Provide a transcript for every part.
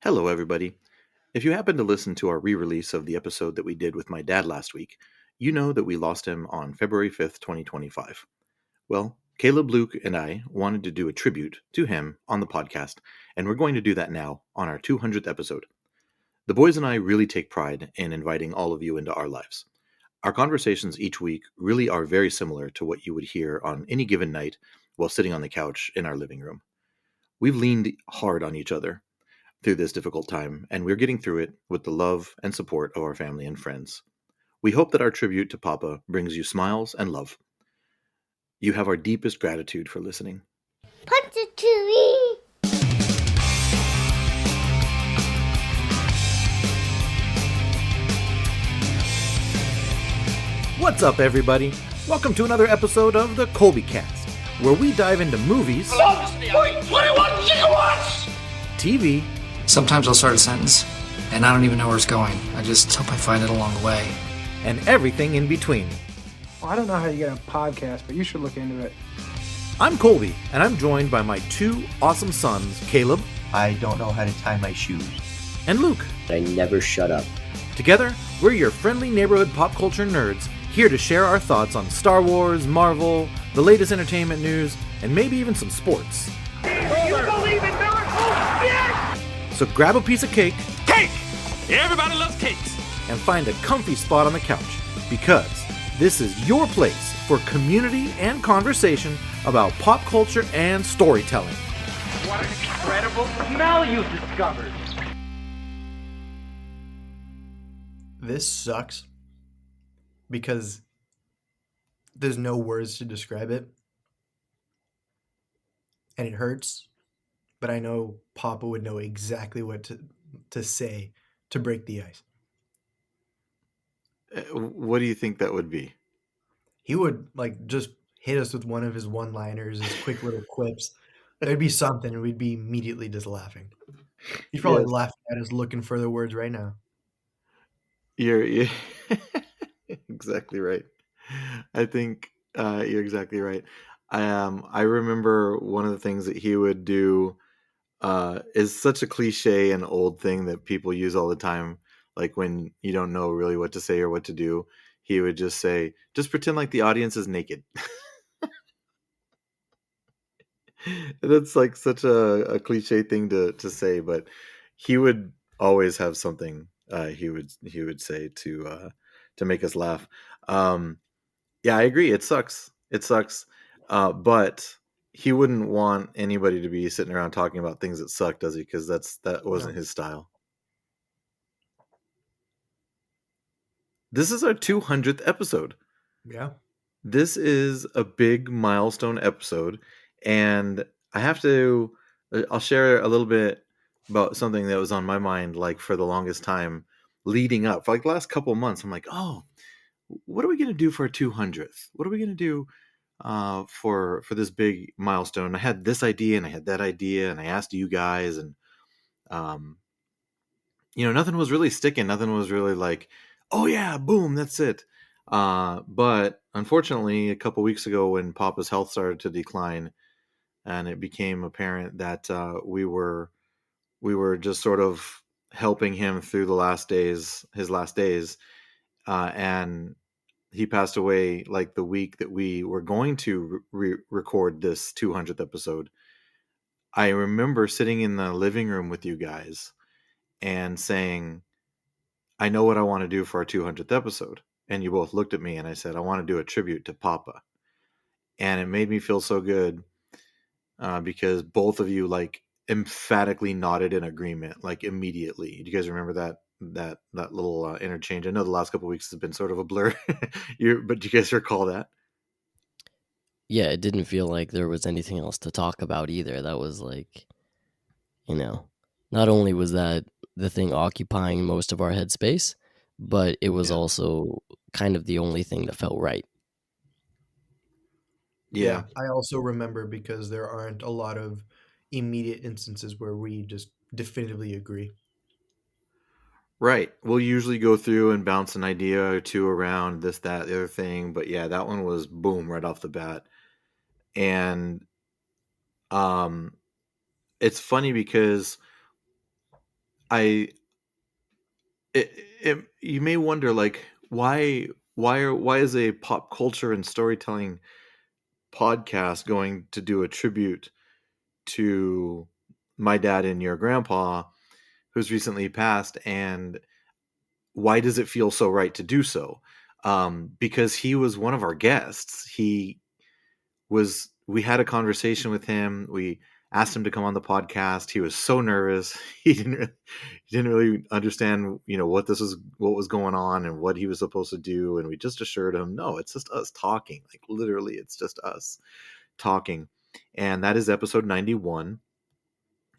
Hello, everybody. If you happened to listen to our re-release of the episode that we did with my dad last week, you know that we lost him on February 5th, 2025. Well, Caleb, Luke, and I wanted to do a tribute to him on the podcast, and we're going to do that now on our 200th episode. The boys and I really take pride in inviting all of you into our lives. Our conversations each week really are very similar to what you would hear on any given night while sitting on the couch in our living room. We've leaned hard on each other through this difficult time, and we're getting through it with the love and support of our family and friends. We hope that our tribute to Papa brings you smiles and love. You have our deepest gratitude for listening. Punch it to me! What's up, everybody? Welcome to another episode of the Colby Cast, where we dive into movies, 21 gigawatts! TV, Sometimes I'll start a sentence, and I don't even know where it's going. I just hope I find it along the way. and everything in between. Well, I don't know how you get a podcast, but you should look into it. I'm Colby, and I'm joined by my two awesome sons, Caleb I don't know how to tie my shoes. and Luke. I never shut up. Together, we're your friendly neighborhood pop culture nerds, here to share our thoughts on Star Wars, Marvel, the latest entertainment news, and maybe even some sports. Do you believe in miracles? Yes! So grab a piece of cake Cake! Everybody loves cakes. and find a comfy spot on the couch, because this is your place for community and conversation about pop culture and storytelling. What an incredible smell you've discovered. This sucks because there's no words to describe it. And it hurts, but I know Papa would know exactly what to say to break the ice. What do you think that would be? He would just hit us with one of his one-liners, his quick little quips. There'd be something, and we'd be immediately just laughing. He's probably Yes. laughing at us looking for the words right now. You're exactly right. I think you're exactly right. I remember one of the things that he would do is such a cliche and old thing that people use all the time. Like when you don't know really what to say or what to do, he would just say, "Just pretend like the audience is naked." That's like such a cliche thing to say, but he would always have something he would say to make us laugh. Yeah, I agree. It sucks. It sucks. But he wouldn't want anybody to be sitting around talking about things that suck, does he? Because that wasn't No. his style. This is our 200th episode. Yeah. This is a big milestone episode, and I'll share a little bit about something that was on my mind, like for the longest time leading up, for like the last couple of months. I'm like, oh, what are we going to do for our 200th? What are we going to do for this big milestone? I had this idea and I had that idea, and I asked you guys, and nothing was really sticking. Nothing was really like, oh yeah, boom, that's it. But unfortunately, a couple weeks ago, when Papa's health started to decline, and it became apparent that we were just sort of helping him through his last days, and he passed away like the week that we were going to record this 200th episode. I remember sitting in the living room with you guys and saying, I know what I want to do for our 200th episode. And you both looked at me and I said, I want to do a tribute to Papa. And it made me feel so good because both of you like emphatically nodded in agreement, like immediately. Do you guys remember that little interchange? I know the last couple of weeks has been sort of a blur, but do you guys recall that? Yeah, it didn't feel like there was anything else to talk about either. That was like, not only was that the thing occupying most of our headspace, but it was also kind of the only thing that felt right. Yeah. I also remember because there aren't a lot of immediate instances where we just definitively agree. Right. We'll usually go through and bounce an idea or two around, this, that, the other thing. But yeah, that one was boom right off the bat. And it's funny because I it, you may wonder like why is a pop culture and storytelling podcast going to do a tribute to my dad and your grandpa who's recently passed, and why does it feel so right to do so? Because he was one of our guests. We had a conversation with him. We asked him to come on the podcast. He was so nervous. He didn't really understand, what was going on and what he was supposed to do. And we just assured him, no, it's just us talking. Like literally, it's just us talking. And that is episode 91.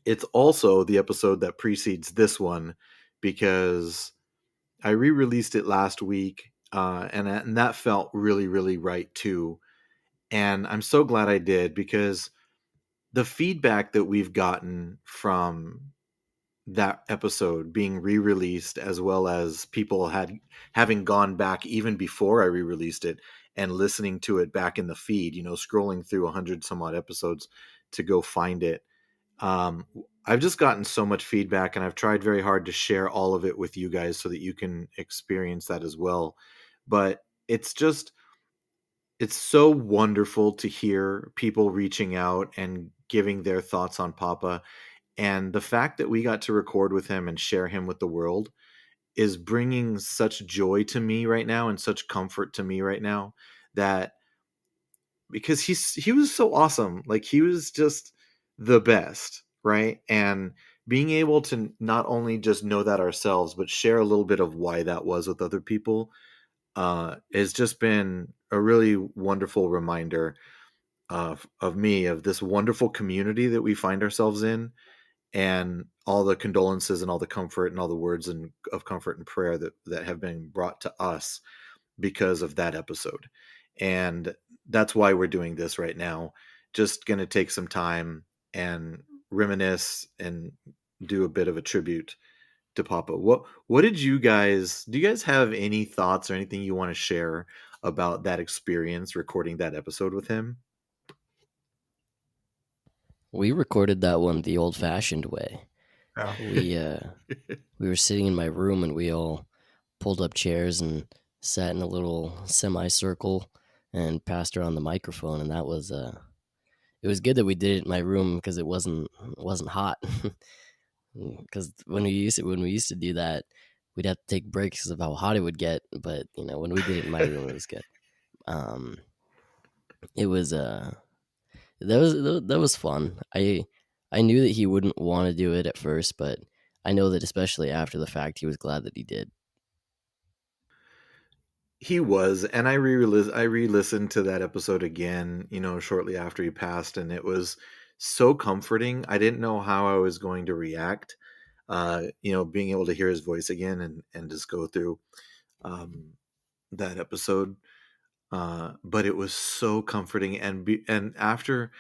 It's also the episode that precedes this one because I re-released it last week, and that felt really, really right too. And I'm so glad I did because the feedback that we've gotten from that episode being re-released, as well as people having gone back even before I re-released it and listening to it back in the feed, scrolling through 100 some odd episodes to go find it. um, I've just gotten so much feedback, and I've tried very hard to share all of it with you guys so that you can experience that as well. But it's so wonderful to hear people reaching out and giving their thoughts on Papa. And the fact that we got to record with him and share him with the world is bringing such joy to me right now and such comfort to me right now, that because he was so awesome. Like he was just the best, right? And being able to not only just know that ourselves, but share a little bit of why that was with other people, has just been a really wonderful reminder of me, of this wonderful community that we find ourselves in, and all the condolences and all the comfort and all the words of comfort and prayer that have been brought to us because of that episode. And that's why we're doing this right now. Just going to take some time and reminisce and do a bit of a tribute to Papa. What did you guys do you guys have any thoughts or anything you want to share about that experience recording that episode with him? We recorded that one the old-fashioned way. Yeah. We were sitting in my room and we all pulled up chairs and sat in a little semicircle and passed around the microphone, and that was it was good that we did it in my room because it wasn't hot. Because when we used to do that, we'd have to take breaks because of how hot it would get. But when we did it in my room, it was good. Um, it was that was fun. I knew that he wouldn't want to do it at first, but I know that especially after the fact, he was glad that he did. He was, and I re-listened to that episode again, shortly after he passed, and it was so comforting. I didn't know how I was going to react. Being able to hear his voice again and just go through um, that episode. But it was so comforting, and after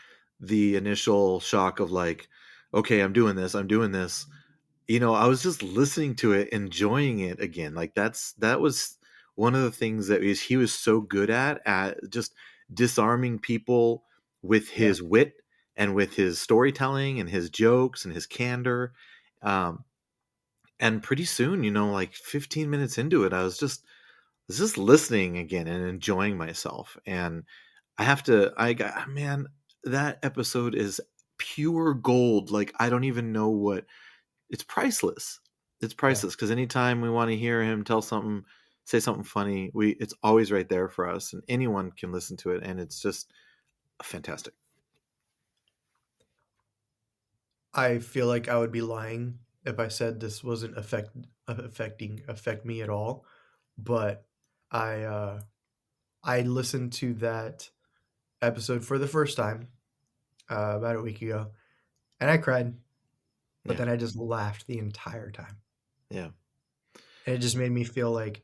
the initial shock of like, okay, I'm doing this. I was just listening to it, enjoying it again. Like that was one of the things that he was so good at just disarming people with Yeah. his wit and with his storytelling and his jokes and his candor. Um, and pretty soon, like 15 minutes into it, I was just listening again and enjoying myself. And man, that episode is pure gold. Like I don't even know what it's priceless. It's Yeah. priceless because anytime we want to hear him say something funny, it's always right there for us, and anyone can listen to it, and it's just fantastic. I feel like I would be lying if I said this wasn't affect me at all. But I I listened to that episode for the first time about a week ago, and I cried, but Yeah, then I just laughed the entire time, yeah, and it just made me feel like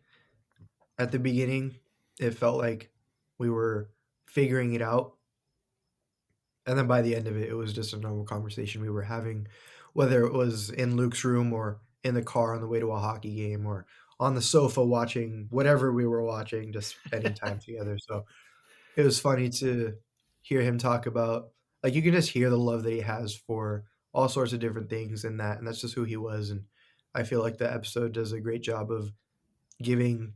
at the beginning it felt like we were figuring it out, and then by the end of it, it was just a normal conversation we were having, whether it was in Luke's room or in the car on the way to a hockey game or on the sofa watching whatever we were watching, just spending time together. So it was funny to hear him talk about, like, you can just hear the love that he has for all sorts of different things and that's just who he was. And I feel like the episode does a great job of giving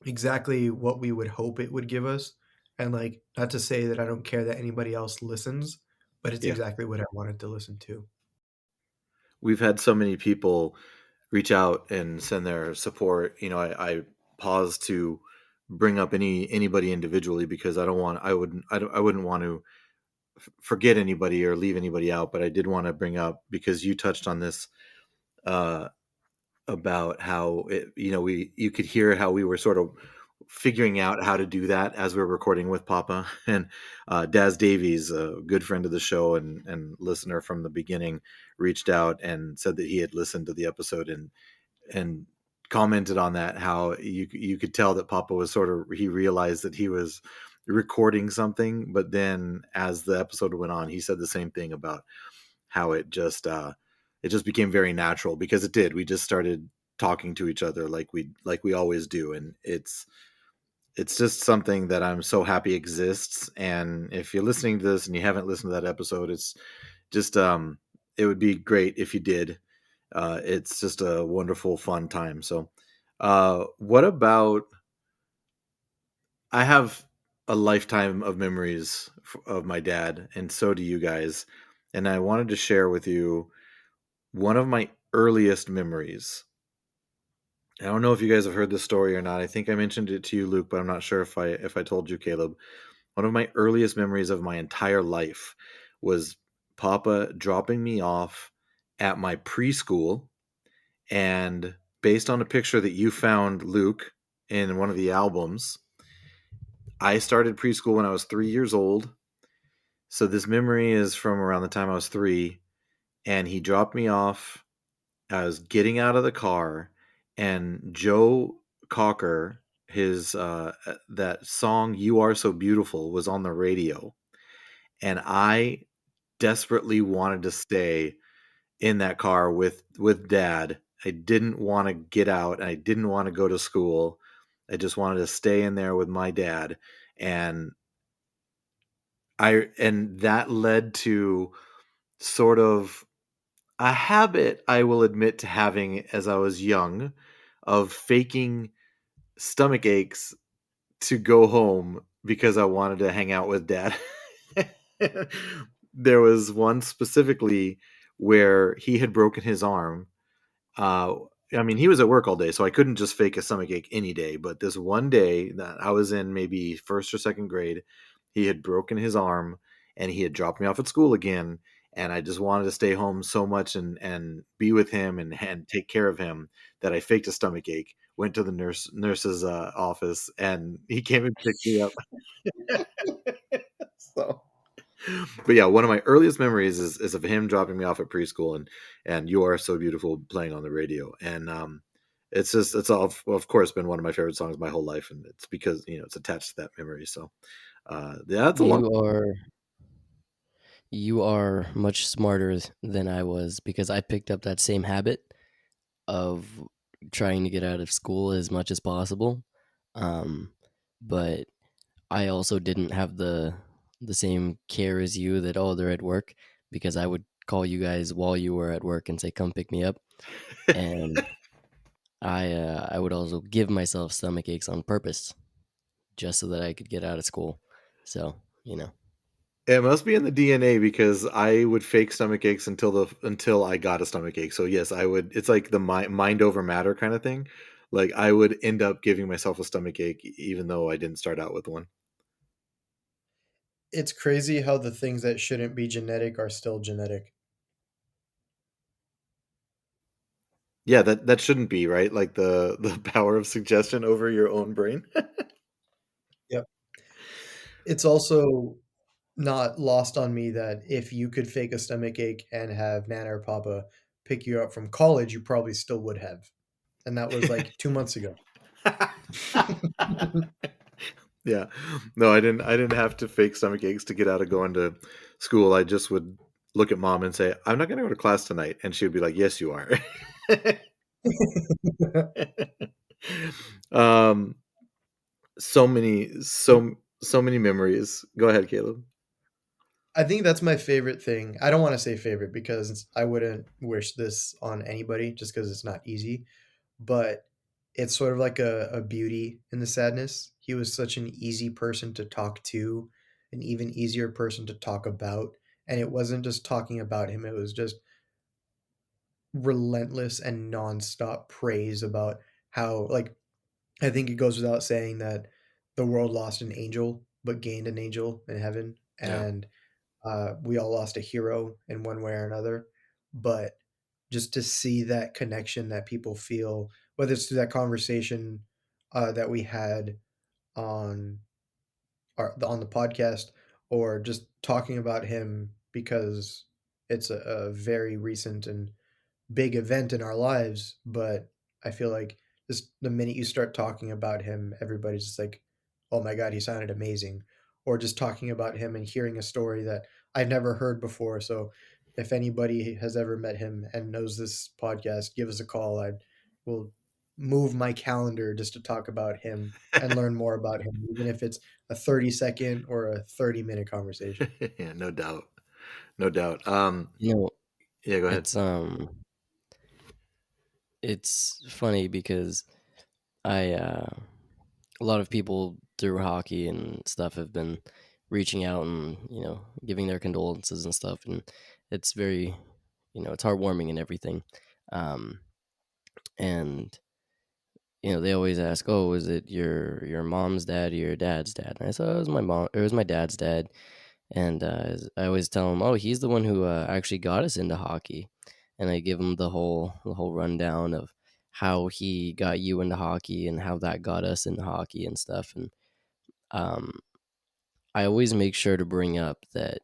exactly what we would hope it would give us. And like, not to say that I don't care that anybody else listens, but it's Yeah. exactly what I wanted to listen to. We've had so many people reach out and send their support. I pause to bring up anybody individually because I wouldn't want to forget anybody or leave anybody out, but I did want to bring up, because you touched on this, uh, about how you could hear how we were sort of figuring out how to do that as we are recording with Papa. And Daz Davies, a good friend of the show and listener from the beginning, reached out and said that he had listened to the episode and commented on that, how you could tell that Papa was he realized that he was recording something, but then as the episode went on, he said the same thing about how it just became very natural, because it did. We just started talking to each other like we always do, and it's just something that I'm so happy exists. And if you're listening to this and you haven't listened to that episode, it's just it would be great if you did. It's just a wonderful, fun time. So, what about? I have a lifetime of memories of my dad, and so do you guys. And I wanted to share with you one of my earliest memories. I don't know if you guys have heard this story or not. I think I mentioned it to you, Luke, but I'm not sure if I told you, Caleb. One of my earliest memories of my entire life was Papa dropping me off at my preschool. And based on a picture that you found, Luke, in one of the albums, I started preschool when I was 3 years old. So this memory is from around the time I was 3. And he dropped me off. I was getting out of the car, and Joe Cocker, his that song "You Are So Beautiful" was on the radio, and I desperately wanted to stay in that car with Dad. I didn't want to get out. I didn't want to go to school. I just wanted to stay in there with my dad, and that led to sort of a habit, I will admit to having as I was young, of faking stomach aches to go home because I wanted to hang out with Dad. There was one specifically where he had broken his arm. uh, I mean, he was at work all day, so I couldn't just fake a stomach ache any day. But this one day that I was in maybe first or second grade, he had broken his arm and he had dropped me off at school again. And I just wanted to stay home so much and be with him and take care of him, that I faked a stomach ache, went to the nurse's office, and he came and picked me up. So, but yeah, one of my earliest memories is of him dropping me off at preschool, and "You Are So Beautiful" playing on the radio. And it's all, well, of course, been one of my favorite songs my whole life, and it's because it's attached to that memory. So yeah, that's a long. You are much smarter than I was, because I picked up that same habit of trying to get out of school as much as possible. Um, but I also didn't have the same care as you, that they're at work, because I would call you guys while you were at work and say come pick me up. And I would also give myself stomach aches on purpose, just so that I could get out of school. So, It must be in the DNA, because I would fake stomach aches until I got a stomach ache. So yes, I would. It's like the mind over matter kind of thing. Like I would end up giving myself a stomach ache even though I didn't start out with one. It's crazy how the things that shouldn't be genetic are still genetic. Yeah, that shouldn't be, right? Like the power of suggestion over your own brain. Yep. It's also not lost on me that if you could fake a stomach ache and have Nana or Papa pick you up from college, you probably still would have. And that was like 2 months ago. Yeah. No, I didn't have to fake stomach aches to get out of going to school. I just would look at Mom and say, "I'm not going to go to class tonight." And she would be like, "Yes, you are." um so many memories. Go ahead, Caleb. I think that's my favorite thing. I don't want to say favorite because I wouldn't wish this on anybody just because it's not easy, but it's sort of like a beauty in the sadness. He was such an easy person to talk to, an even easier person to talk about. And it wasn't just talking about him, it was just relentless and nonstop praise about how, like, I think it goes without saying that the world lost an angel, but gained an angel in heaven. Yeah. And we all lost a hero in one way or another. But just to see that connection that people feel, whether it's through that conversation that we had on on the podcast, or just talking about him because it's a very recent and big event in our lives, but I feel like just the minute you start talking about him, everybody's just like, "Oh my god, he sounded amazing," or just talking about him and hearing a story that I've never heard before. So, if anybody has ever met him and knows this podcast, give us a call. I will move my calendar just to talk about him and learn more about him, even if it's a 30-second or a 30-minute conversation. Yeah, no doubt. No doubt. You know, Yeah, go ahead. it's funny because I a lot of people through hockey and stuff have been reaching out and giving their condolences and stuff, and it's very it's heartwarming and everything. Um, and they always ask, "Oh, is it your mom's dad or your dad's dad?" And I said, "Oh, it was my mom. It was my dad's dad." And I always tell him, "Oh, he's the one who actually got us into hockey." And I give him the whole rundown of how he got you into hockey and how that got us into hockey and stuff. And um, I always make sure to bring up that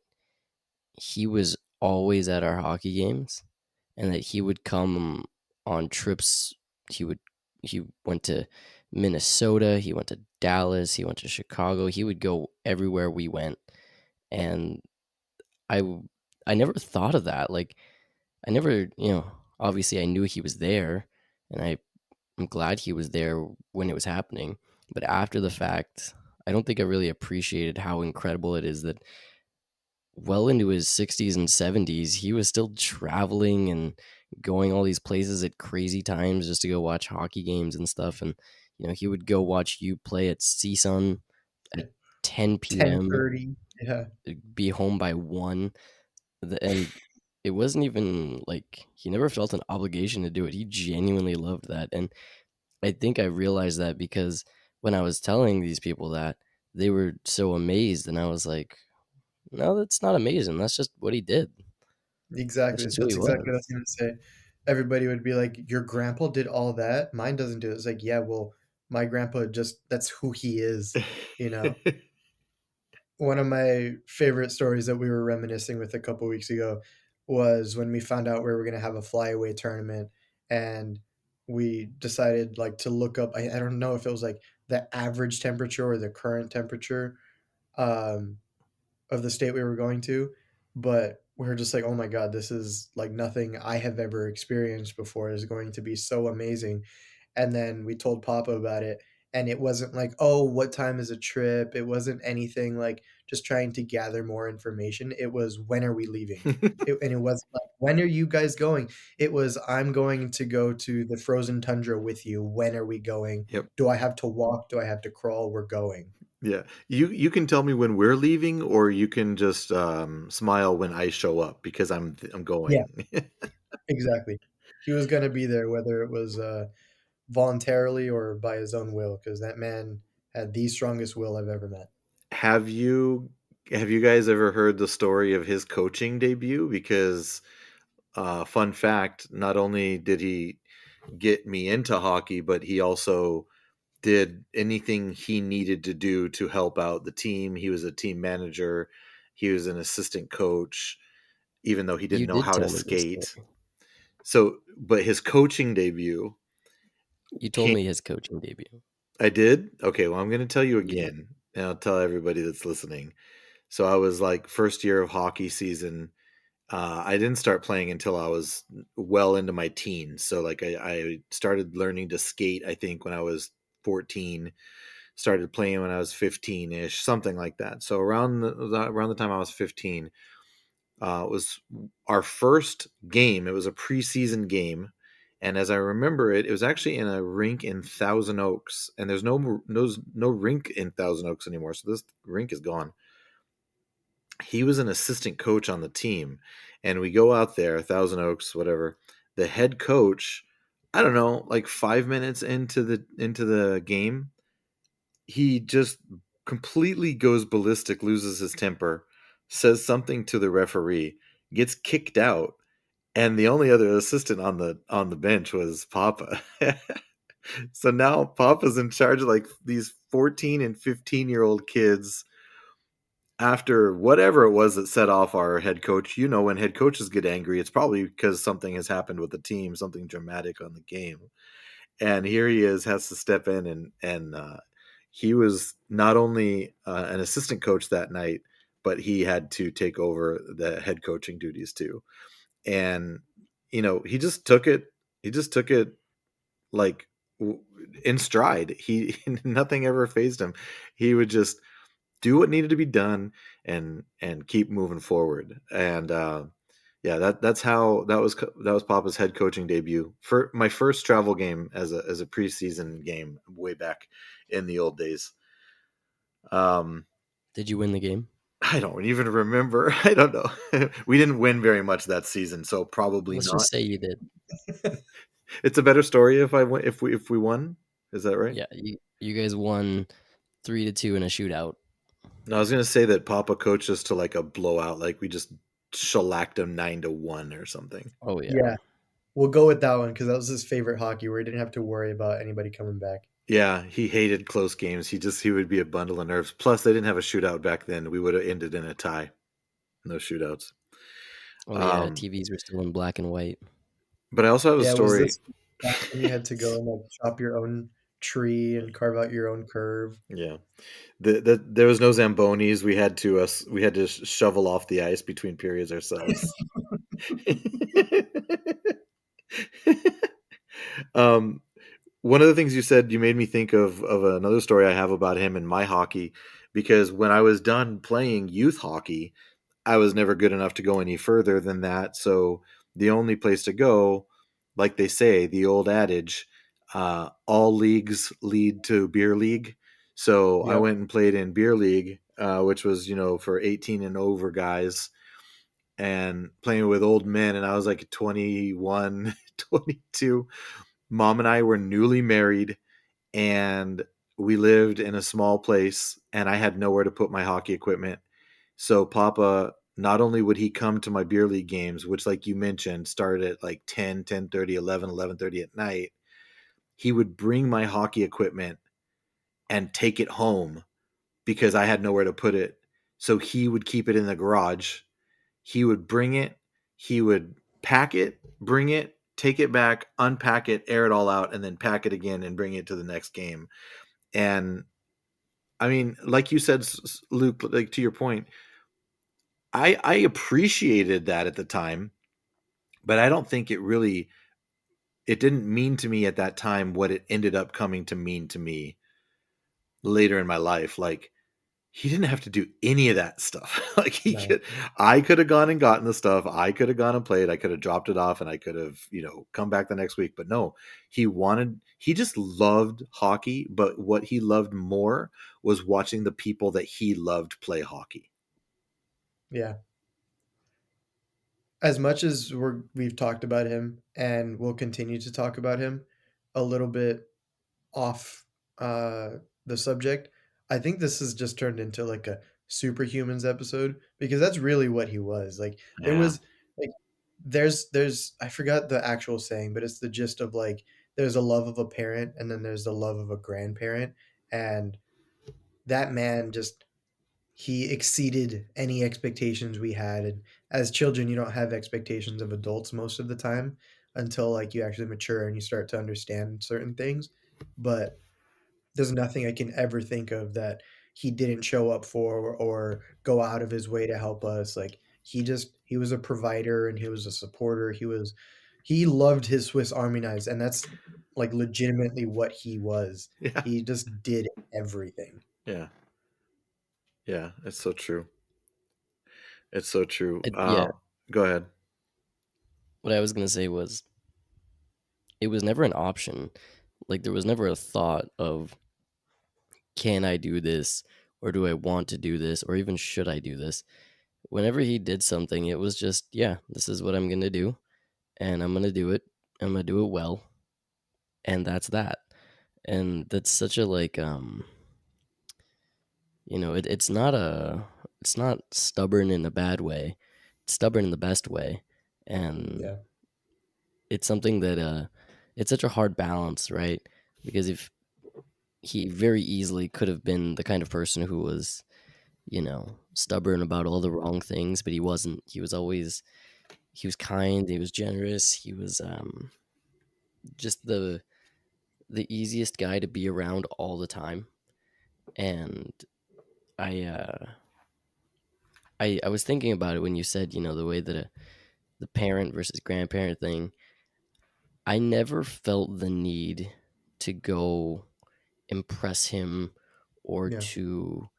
he was always at our hockey games, and that he would come on trips. He went to Minnesota, he went to Dallas, he went to Chicago. He would go everywhere we went, and I I never thought of that. Like, I never, obviously I knew he was there, and I'm glad he was there when it was happening. But after the fact, I don't think I really appreciated how incredible it is that well into his 60s and 70s, he was still traveling and going all these places at crazy times just to go watch hockey games and stuff. And, he would go watch you play at CSUN at At 10 p.m., 10:30, yeah, be home by 1. And it wasn't even like he never felt an obligation to do it. He genuinely loved that. And I think I realized that because when I was telling these people that, they were so amazed. And I was like, no, that's not amazing. That's just what he did. That's exactly. just So who that's he exactly what I was was. gonna say. Everybody would be like, "Your grandpa did all that? Mine doesn't do it." It's like, "Yeah, well, my grandpa just that's who he is," you know? One of my favorite stories that we were reminiscing with a couple weeks ago was when we found out we were gonna have a flyaway tournament, and we decided, like, to look up I don't know if it was, like, the average temperature or the current temperature, um, of the state we were going to, but we were just like, "Oh my god, this is like nothing I have ever experienced before. It's going to be so amazing." And then we told Papa about it, and it wasn't like, "Oh, what time is a trip?" It wasn't anything like just trying to gather more information. It was, "When are we leaving?" And it wasn't like, "When are you guys going?" It was, "I'm going to go to the frozen tundra with you. When are we going? Yep. Do I have to walk? Do I have to crawl? We're going." Yeah. You can tell me when we're leaving, or you can just smile when I show up because I'm Yeah, going. exactly. He was gonna be there whether it was, voluntarily or by his own will, because that man had the strongest will I've ever met. Have you have you guys ever heard the story of his coaching debut? Because fun fact, not only did he get me into hockey, but he also did anything he needed to do to help out the team. He was a team manager, he was an assistant coach, even though he You didn't know did how to tell me this skate. story. So, but his coaching debut You told came. me his coaching debut. I did? Okay, well, I'm going to tell you You did. again, and I'll tell everybody that's listening. So I was like first year of hockey season. I didn't start playing until I was well into my teens. So like I started learning to skate, I think when I was 14. started playing when I was 15 ish, something like that. So around the time I was 15, was our first game. It was a preseason game, and as I remember it, it was actually in a rink in Thousand Oaks, and there's no rink in Thousand Oaks anymore. So this rink is gone. He was an assistant coach on the team, and we go out there, Thousand Oaks, whatever. The head coach, I don't know, like 5 minutes into the game, he just completely goes ballistic, loses his temper, says something to the referee, gets kicked out, and the only other assistant on the bench was Papa. So now Papa's in charge of like these 14 and 15-year-old kids after whatever it was that set off our head coach. You know, when head coaches get angry, it's probably because something has happened with the team, something dramatic on the game. And here he is, has to step in, and he was not only an assistant coach that night, but he had to take over the head coaching duties too. And he just took it. He just took it like in stride. He nothing ever phased him. He would just do what needed to be done and keep moving forward. And yeah, that was Papa's head coaching debut for my first travel game as a preseason game way back in the old days. Did you win the game? I don't even remember. I don't know. We didn't win very much that season, so probably Let's not. just say you did. It's a better story if we won. Is that right? Yeah, you guys won 3-2 in a shootout. No, I was gonna say that Papa coached us to like a blowout, like we just shellacked him 9-1 or something. Oh yeah. Yeah, we'll go with that one because that was his favorite hockey, where he didn't have to worry about anybody coming back. Yeah, he hated close games. He would be a bundle of nerves. Plus, they didn't have a shootout back then. We would have ended in a tie. No shootouts. Oh yeah, Um, TVs were still in black and white. but I also have a Yeah, was story. this back when you had to go and like chop your own tree and carve out your own curve? Yeah, there was no zambonis. We had to shovel off the ice between periods ourselves. um, One of the things you said, you made me think of another story I have about him in my hockey, because when I was done playing youth hockey, I was never good enough to go any further than that. So the only place to go, like they say, the old adage, all leagues lead to beer league. So I Yep. went and played in beer league, which was for 18 and over guys, and playing with old men. And I was like 21, 22. Mom and I were newly married, and we lived in a small place, and I had nowhere to put my hockey equipment. So Papa, not only would he come to my beer league games, which like you mentioned started at like 10, 10:30, 11, 11:30 at night, he would bring my hockey equipment and take it home because I had nowhere to put it. So he would keep it in the garage. He would bring it, he would pack it, bring it, take it back, unpack it, air it all out, and then pack it again and bring it to the next game. And I mean, like you said, Luke, like to your point, I appreciated that at the time, but I don't think it didn't mean to me at that time what it ended up coming to mean to me later in my life. Like, he didn't have to do any of that stuff. Like No. I could have gone and gotten the stuff. I could have gone and played. I could have dropped it off and I could have, come back the next week. But no, he just loved hockey. But what he loved more was watching the people that he loved play hockey. Yeah. As much as we've talked about him and we'll continue to talk about him a little bit off uh the subject, I think this has just turned into like a superhumans episode because that's really what he was. Like there Yeah. was like there's I forgot the actual saying, but it's the gist of like there's a love of a parent and then there's the love of a grandparent, and that man just he exceeded any expectations we had. And as children, you don't have expectations of adults most of the time until like you actually mature and you start to understand certain things. But there's nothing I can ever think of that he didn't show up for or go out of his way to help us. Like he was a provider and he was a supporter. He loved his Swiss Army knives, and that's like legitimately what he was. Yeah. He just did everything. Yeah. Yeah. It's so true. It's so true. Yeah, Go ahead. what I was gonna say was it was never an option. Like there was never a thought of can I do this or do I want to do this or even should I do this? Whenever he did something, it was just, yeah, this is what I'm going to do and I'm going to do it. I'm going to do it well. And that's that. And that's such a like it's not stubborn in a bad way. It's stubborn in the best way. And Yeah. it's something that it's such a hard balance, right? Because if he very easily could have been the kind of person who was, stubborn about all the wrong things, but he wasn't. He was kind, he was generous, he was just the easiest guy to be around all the time. And I I was thinking about it when you said, the way that the parent versus grandparent thing. I never felt the need to go impress him or Yeah. to,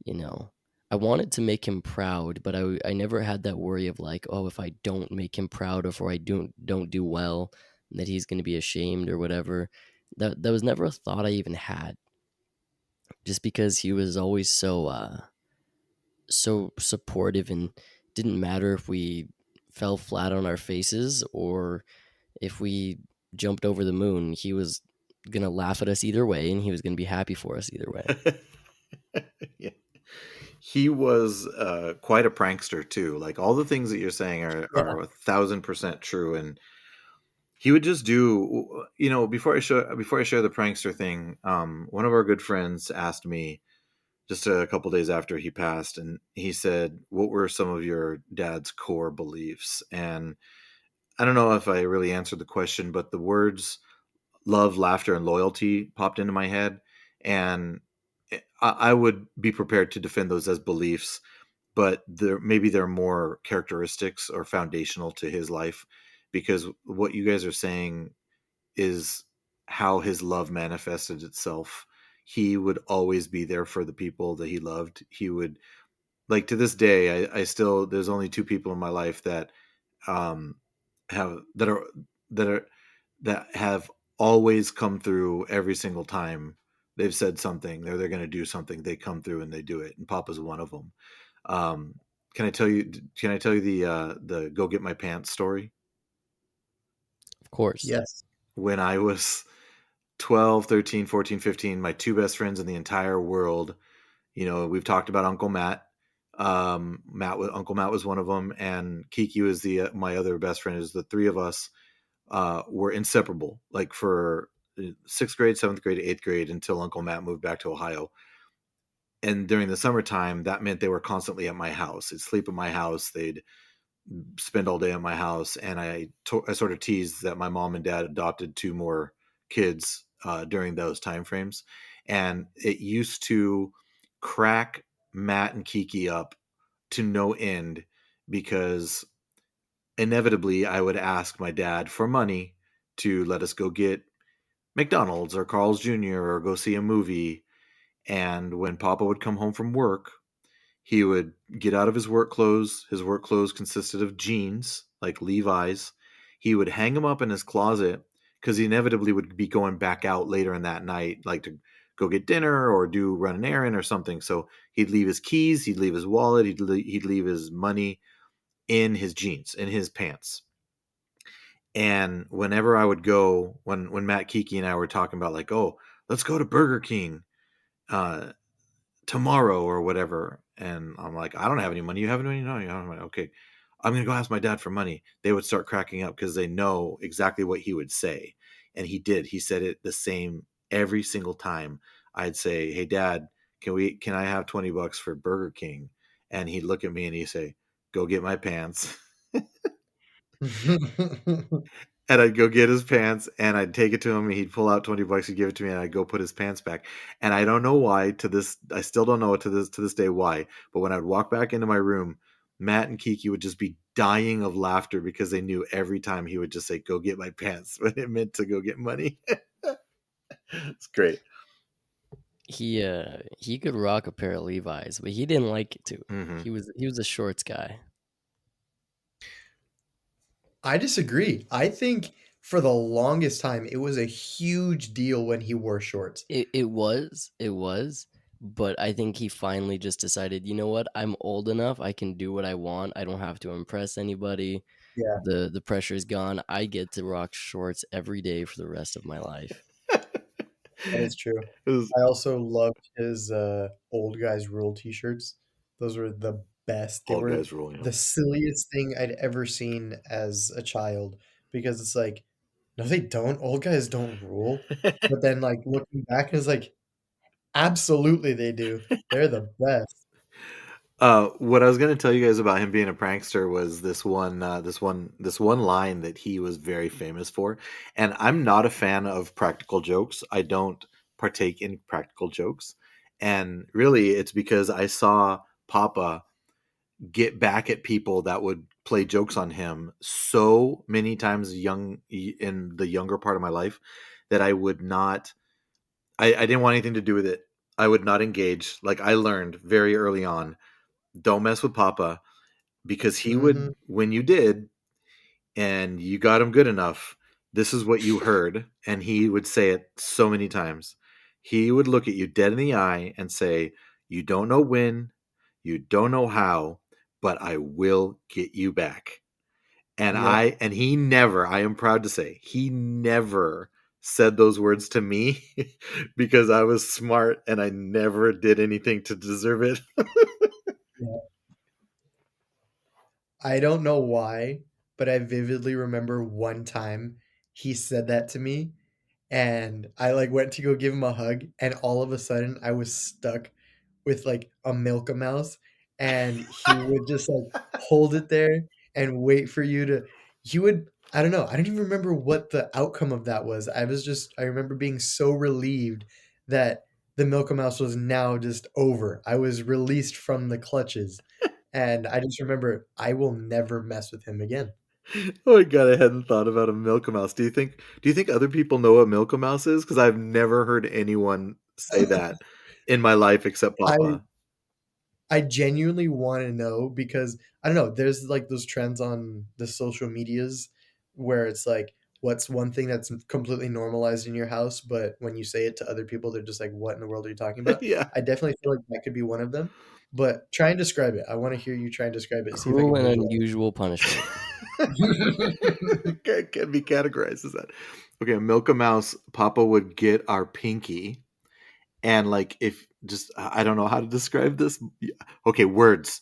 you know, I wanted to make him proud, but I never had that worry of like, oh, if I don't make him proud or if I don't do well, that he's going to be ashamed or whatever. That was never a thought I even had, just because he was always so supportive and didn't matter if we fell flat on our faces or if we jumped over the moon. He was gonna laugh at us either way, and he was gonna be happy for us either way. Yeah. He was quite a prankster too. Like all the things that you're saying Yeah. are 1,000% true. And he would just do, before I share the prankster thing, one of our good friends asked me just a couple days after he passed, and he said, "What were some of your dad's core beliefs?" And I don't know if I really answered the question, but the words love, laughter, and loyalty popped into my head, and I would be prepared to defend those as beliefs, but they're more characteristics or foundational to his life, because what you guys are saying is how his love manifested itself. He would always be there for the people that he loved. He would, like, to this day, I still, there's only two people in my life that um have that are that have always come through every single time they've said something, they're going to do something, they come through and they do it, and Papa's one of them. um can I tell you the go get my pants story? Of course. Yes. When I was 12, 13, 14, 15, my two best friends in the entire world, we've talked about Uncle Matt. Uncle Matt was one of them, and Kiki was my other best friend. Is the three of us were inseparable, like for sixth grade, seventh grade, eighth grade, until Uncle Matt moved back to Ohio. And during the summertime, that meant they were constantly at my house. They'd sleep at my house. They'd spend all day at my house. And I sort of teased that my mom and dad adopted two more kids during those time frames. And it used to crack Matt and Kiki up to no end, because inevitably I would ask my dad for money to let us go get McDonald's or Carl's Jr. or go see a movie. And when Papa would come home from work, he would get out of his work clothes. His work clothes consisted of jeans, like Levi's. He would hang them up in his closet because he inevitably would be going back out later in that night, like to go get dinner or run an errand or something. So he'd leave his keys, he'd leave his wallet, he'd leave his money in his jeans, in his pants. And whenever I would go, when Matt, Kiki, and I were talking about, like, oh, let's go to Burger King uh, tomorrow or whatever, and I'm like, I don't have any money. You have any money? No, you don't have money. Okay, I'm gonna go ask my dad for money. They would start cracking up because they know exactly what he would say, and he did. He said it the same every single time. I'd say, "Hey, Dad, can I have $20 for Burger King?" And he'd look at me and he'd say, "Go get my pants." And I'd go get his pants and I'd take it to him and he'd pull out $20, he'd give it to me, and I'd go put his pants back. And I don't know why, I still don't know to this day why, but when I'd walk back into my room, Matt and Kiki would just be dying of laughter because they knew every time he would just say, "Go get my pants," when it meant to go get money. It's great. He could rock a pair of Levi's, but he didn't like it to. Hmm. He was a shorts guy. I disagree. I think for the longest time, it was a huge deal when he wore shorts. It was, but I think he finally just decided, you know what? I'm old enough. I can do what I want. I don't have to impress anybody. Yeah, The pressure's gone. I get to rock shorts every day for the rest of my life. that is true. It was I also loved his old guys rule t-shirts. Those were the best. They all were guys rolling the up. silliest thing I'd ever seen as a child because it's like, no, they don't. Old guys don't rule. But then like looking back, it's like, absolutely they do. They're the best. What I was going to tell you guys about him being a prankster was this one line that he was very famous for. And I'm not a fan of practical jokes. I don't partake in practical jokes. And really, it's because I saw Papa get back at people that would play jokes on him so many times in the younger part of my life that I would not. I didn't want anything to do with it. I would not engage. Like I learned very early on, don't mess with Papa because he would, Hmm. when you did and you got him good enough, this is what you heard. And he would say it so many times. He would look at you dead in the eye and say, "You don't know when, you don't know how, but I will get you back." And Yep. he never, I am proud to say, he never said those words to me because I was smart and I never did anything to deserve it. Yeah. I don't know why, but I vividly remember one time he said that to me and I like went to go give him a hug and all of a sudden I was stuck with like a milk mouse and he would just like hold it there and wait for you to he would I don't know, I don't even remember what the outcome of that was. I remember being so relieved that the milk mouse was now just over. I was released from the clutches. And I just remember I will never mess with him again. Oh my god, I hadn't thought about a milk mouse. Do you think other people know what milk mouse is? Because I've never heard anyone say that in my life except I Papa. I genuinely wanna know because I don't know, there's, like, those trends on the social medias where it's like, what's one thing that's completely normalized in your house, but when you say it to other people, they're just like, "What in the world are you talking about?" Yeah. I definitely feel like that could be one of them, but try and describe it. I wanna hear you try and describe it, see if I Cruel can and visualize. unusual punishment. Can be categorized as that. Okay, milk a mouse. Papa would get our pinky, and like if just I don't know how to describe this. Okay, words.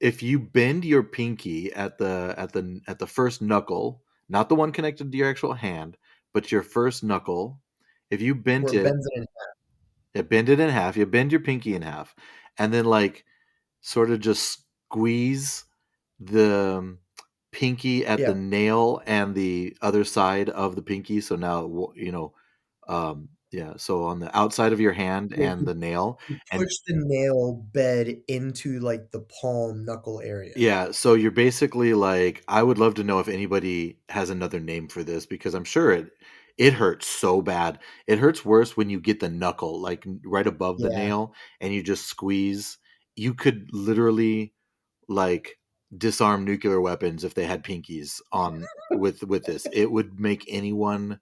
If you bend your pinky at the first knuckle, not the one connected to your actual hand, but your first knuckle, if you Where bent it it, bends it in bend it in half, you bend your pinky in half, and then like sort of just squeeze the pinky at the yeah, nail and the other side of the pinky. So now yeah. So on the outside of your hand yeah, and the nail, you and push the nail bed into, like, the palm knuckle area. yeah, so you're basically like I would love to know if anybody has another name for this because I'm sure it hurts so bad. It hurts worse when you get the knuckle like right above the Yeah. nail and you just squeeze. You could literally like disarm nuclear weapons if they had pinkies on with this. It would make anyone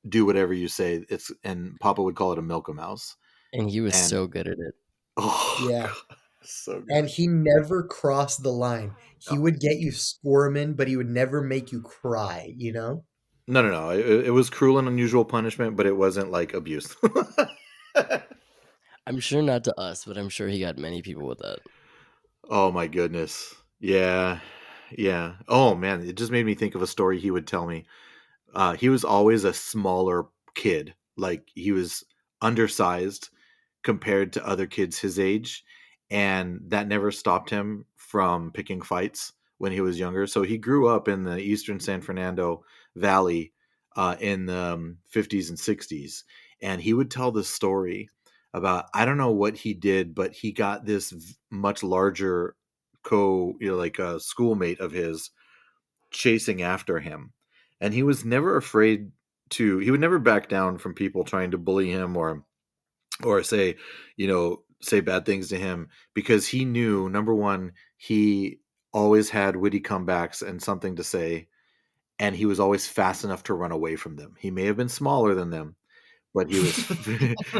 do whatever you say. It's and Papa would call it a milk a mouse. And he was And so good at it. oh Yeah. god, so good. And he never crossed the line. He would get you squirming, but he would never make you cry, you know? No, no, no. It was cruel and unusual punishment, but it wasn't like abuse. I'm sure not to us, but I'm sure he got many people with that. Oh my goodness. Yeah. Yeah. Oh man, it just made me think of a story he would tell me. He was always a smaller kid. Like he was undersized compared to other kids his age, and that never stopped him from picking fights when he was younger. So he grew up in the eastern San Fernando Valley in the 50s and 60s, and he would tell this story about I don't know what he did, but he got this much larger like a schoolmate of his chasing after him, and he was never afraid to. He would never back down from people trying to bully him or say bad things to him, because he knew, number one, he always had witty comebacks and something to say, and he was always fast enough to run away from them. He may have been smaller than them, but he was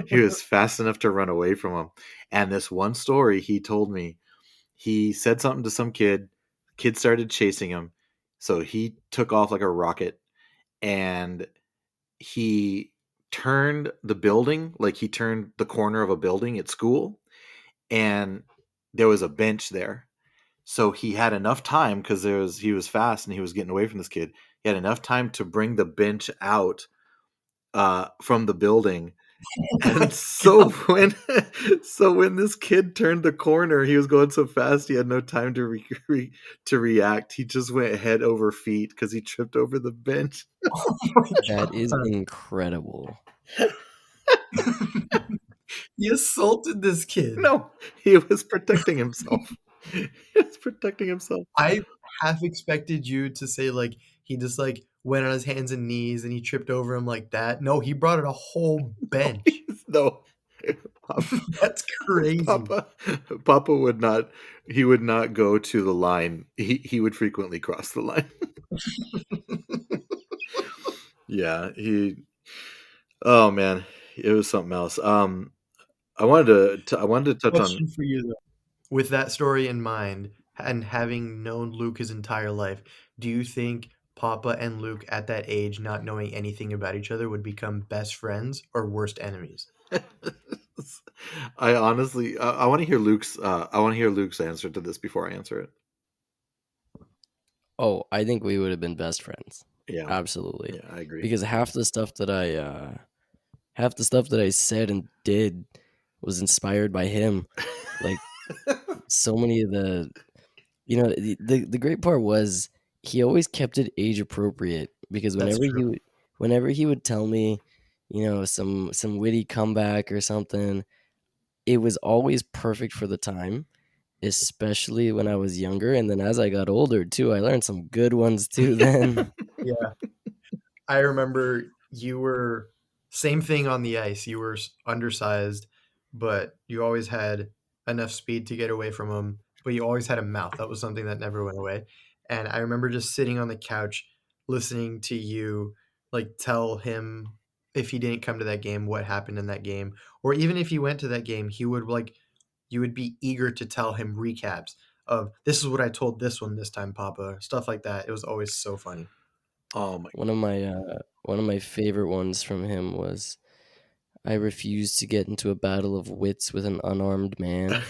he was fast enough to run away from them. And this one story he told me, he said something to some kid started chasing him, so he took off like a rocket, and he turned the building, like he turned the corner of a building at school, and there was a bench there. So he had enough time, because he was fast and he was getting away from this kid. He had enough time to bring the bench out from the building. And so when this kid turned the corner, he was going so fast he had no time to to react. He just went head over feet because he tripped over the bench. Oh my That is God. incredible. He assaulted this kid. No, he was protecting himself. He was protecting himself. I half expected you to say like he just like went on his hands and knees and he tripped over him like that. No, he brought it a whole bench. No. That's crazy. Papa would not. He would not go to the line. He would frequently cross the line. Yeah, oh man, it was something else. I wanted to touch on. Question for you though. With that story in mind and having known Luke his entire life, do you think Papa and Luke at that age, not knowing anything about each other, would become best friends or worst enemies? I honestly, I want to hear Luke's. I want to hear Luke's answer to this before I answer it. Oh, I think we would have been best friends. Yeah, Absolutely. yeah, I agree. Because half the stuff that I said and did was inspired by him. Like so many of the great part was he always kept it age appropriate, because That's true. whenever he would tell me, some witty comeback or something, it was always perfect for the time, especially when I was younger. And then as I got older too, I learned some good ones too then. Yeah. I remember you were same thing on the ice. You were undersized, but you always had enough speed to get away from him. But you always had a mouth. That was something that never went away. And I remember just sitting on the couch listening to you like tell him if he didn't come to that game, what happened in that game, or even if he went to that game, he would like you would be eager to tell him recaps of this is what I told this one this time, Papa, stuff like that. It was always so funny. Oh my. One of my favorite ones from him was, I refused to get into a battle of wits with an unarmed man.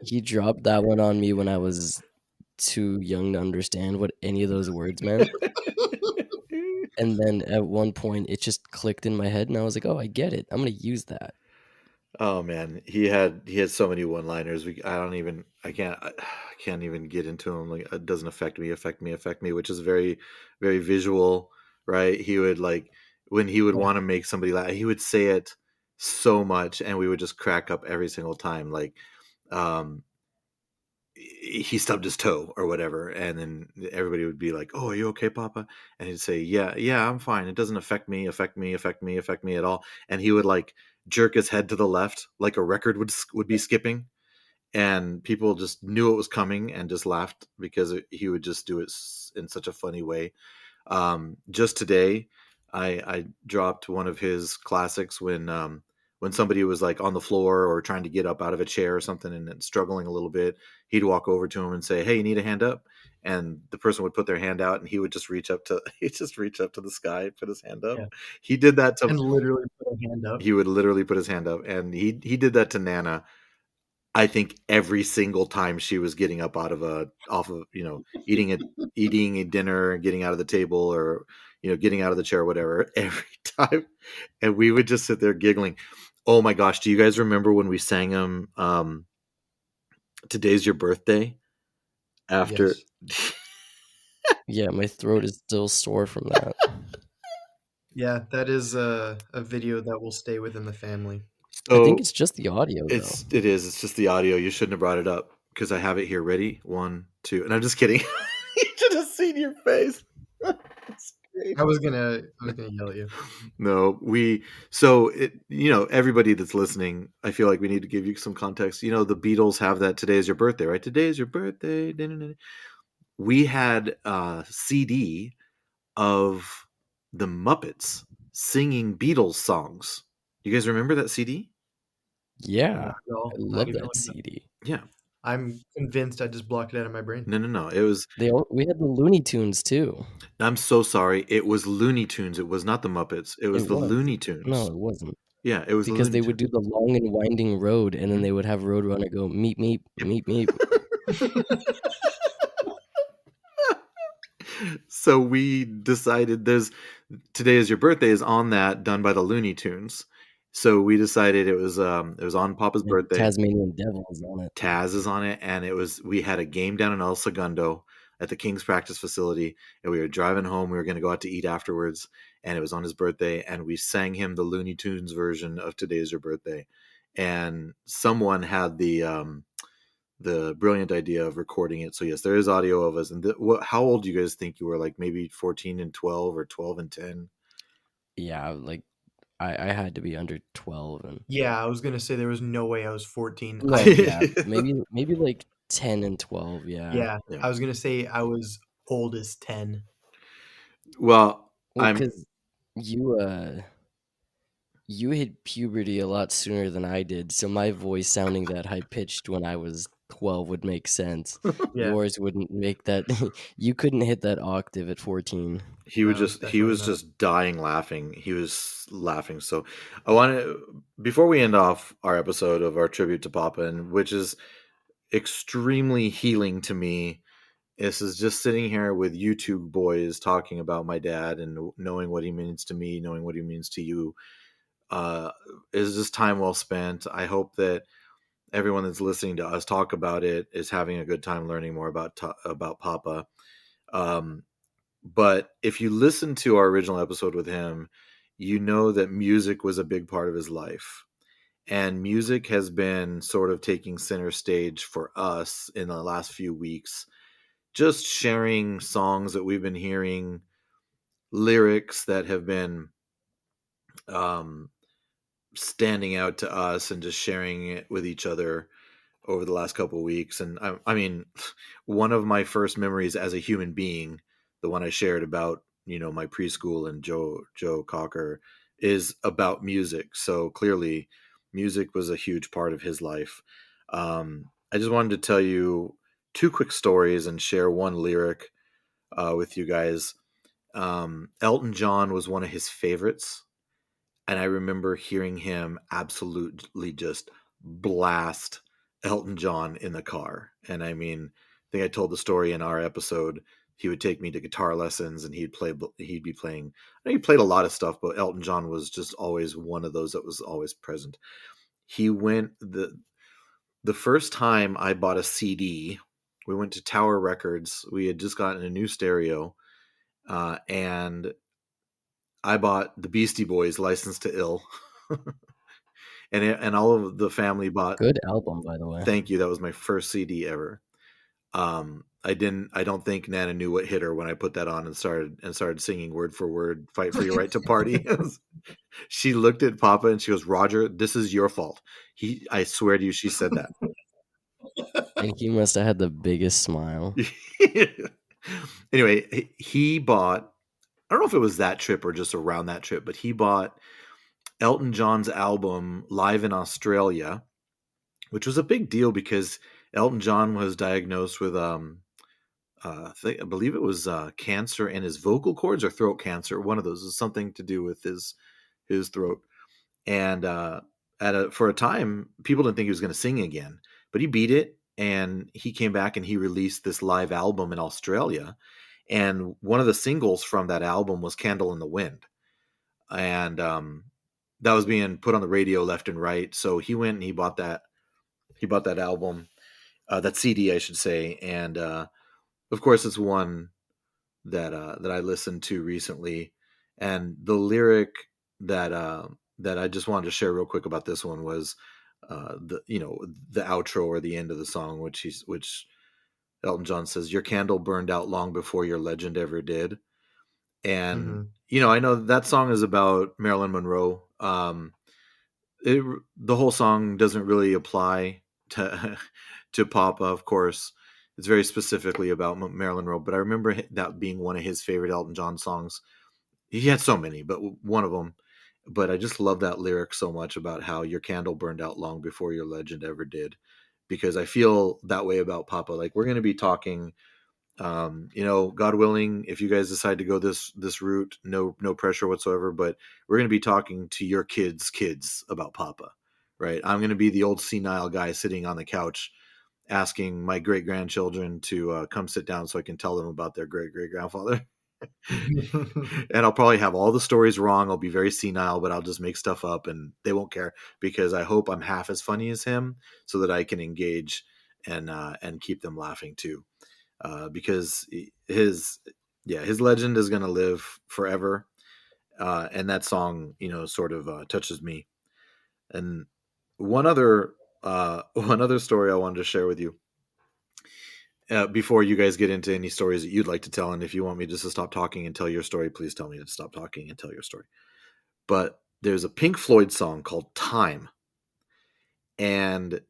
He dropped that one on me when I was too young to understand what any of those words meant. And then at one point it just clicked in my head and I was like, "Oh, I get it. I'm going to use that." Oh man, he had so many one-liners. I can't even get into them. Like, it doesn't affect me, which is very, very visual, right? He would like, when he would want to make somebody laugh, he would say it so much, and we would just crack up every single time. Like, um, he stubbed his toe or whatever, and then everybody would be like, "Oh, are you okay, Papa?" And he'd say, "Yeah, yeah, I'm fine. It doesn't affect me at all." And he would like jerk his head to the left, like a record would be skipping, and people just knew it was coming and just laughed because he would just do it in such a funny way. Just today, I dropped one of his classics when somebody was like on the floor or trying to get up out of a chair or something and then struggling a little bit. He'd walk over to him and say, "Hey, you need a hand up?" And the person would put their hand out, and he would just reach up to he'd just reach up to the sky, put his hand up. Yeah. He did that to. And literally put a hand up. He would literally put his hand up, and he did that to Nana. I think every single time she was getting up off of eating a dinner and getting out of the table, or getting out of the chair or whatever, every time, and we would just sit there giggling. Oh my gosh, do you guys remember when we sang him "Today's Your Birthday" after? Yes. Yeah, my throat is still sore from that. Yeah, that is a video that will stay within the family. I think So it's just the audio though. it's just the audio. You shouldn't have brought it up because I have it here ready. 1, 2, and I'm just kidding. You should have seen your face. It's great. I was gonna yell at you. No, everybody that's listening, I feel like we need to give you some context. The Beatles have that "Today is your birthday," right? Today is your birthday. Da-da-da-da. We had a CD of the Muppets singing Beatles songs. You guys remember that CD? Yeah, I Not love even that looking. CD. Yeah. I'm convinced I just blocked it out of my brain. No. It was. We had the Looney Tunes too. I'm so sorry. It was Looney Tunes. It was not the Muppets. It was It the was. Looney No, Tunes. it wasn't. Yeah, it was the Because Looney they would Tunes. do the long and winding road, and then Mhm. they would have Roadrunner go meep meep meep meep. So we decided "Today is your birthday" is on that, done by the Looney Tunes. So we decided it was on Papa's And birthday. Tasmanian Devil is on it. Taz is on it, and we had a game down in El Segundo at the King's practice facility, and we were driving home. We were going to go out to eat afterwards, and it was on his birthday, and we sang him the Looney Tunes version of "Today's Your Birthday," and someone had the brilliant idea of recording it. So yes, there is audio of us. And how old do you guys think you were? Like maybe 14 and 12 or 12 and 10? Yeah, like I had to be under 12 and Yeah, I was gonna say there was no way I was 14. no, yeah, maybe like 10 and 12, yeah. Yeah, Yeah. I was gonna say I was old as 10. Well, Well, cuz you you hit puberty a lot sooner than I did, so my voice sounding that high pitched when I was 12 would make sense. Yeah. Yours wouldn't make that. You couldn't hit that octave at 14. he No, was definitely not. just dying laughing. He was laughing. So I want to, before we end off our episode of our tribute to Papa, and which is extremely healing to me. This is just sitting here with you two boys talking about my dad and knowing what he means to me, knowing what he means to you. Is just time well spent. I hope that everyone that's listening to us talk about it is having a good time learning more about Papa. But if you listen to our original episode with him, you know that music was a big part of his life. And music has been sort of taking center stage for us in the last few weeks, just sharing songs that we've been hearing, lyrics that have been um, standing out to us, and just sharing it with each other over the last couple of weeks. And I mean, one of my first memories as a human being, the one I shared about, my preschool and Joe Cocker, is about music. So clearly music was a huge part of his life. I just wanted to tell you two quick stories and share one lyric with you guys. Elton John was one of his favorites, and I remember hearing him absolutely just blast Elton John in the car. And I mean, I think I told the story in our episode. He would take me to guitar lessons, and he'd be playing. I know he played a lot of stuff, but Elton John was just always one of those that was always present. He went the first time I bought a CD. We went to Tower Records. We had just gotten a new stereo, and I bought the Beastie Boys' "License to Ill," and all of the family bought. Good album, by the way. Thank you. That was my first CD ever. I don't think Nana knew what hit her when I put that on and started singing word for word "Fight for Your Right to Party." She looked at Papa and she goes, "Roger, this is your fault." I swear to you, she said that. And he must have had the biggest smile. Anyway, he bought. I don't know if it was that trip or just around that trip, but he bought Elton John's album live in Australia, which was a big deal because Elton John was diagnosed with I believe it was cancer in his vocal cords or throat cancer. One of those is something to do with his throat. And for a time, people didn't think he was going to sing again, but he beat it, and he came back and he released this live album in Australia. And one of the singles from that album was "Candle in the Wind," and that was being put on the radio left and right. So he went and he bought that. He bought that album, that CD, I should say, and of course, it's one that I listened to recently, and the lyric that that I just wanted to share real quick about this one was the outro or the end of the song, which Elton John says, "Your candle burned out long before your legend ever did." And Mm-hmm. I know that song is about Marilyn Monroe. The whole song doesn't really apply to to Papa, of course. It's very specifically about Marilyn Monroe, but I remember that being one of his favorite Elton John songs. He had so many, but one of them. But I just love that lyric so much about how your candle burned out long before your legend ever did, because I feel that way about Papa. Like, we're going to be talking, God willing, if you guys decide to go this route, no pressure whatsoever, but we're going to be talking to your kids about Papa, right? I'm going to be the old senile guy sitting on the couch asking my great grandchildren to come sit down so I can tell them about their great great grandfather. And I'll probably have all the stories wrong. I'll be very senile, but I'll just make stuff up and they won't care, because I hope I'm half as funny as him so that I can engage and keep them laughing too. Because his legend is going to live forever. And that song, sort of touches me. And one other story I wanted to share with you, before you guys get into any stories that you'd like to tell. And if you want me just to stop talking and tell your story, please tell me to stop talking and tell your story. But there's a Pink Floyd song called Time. And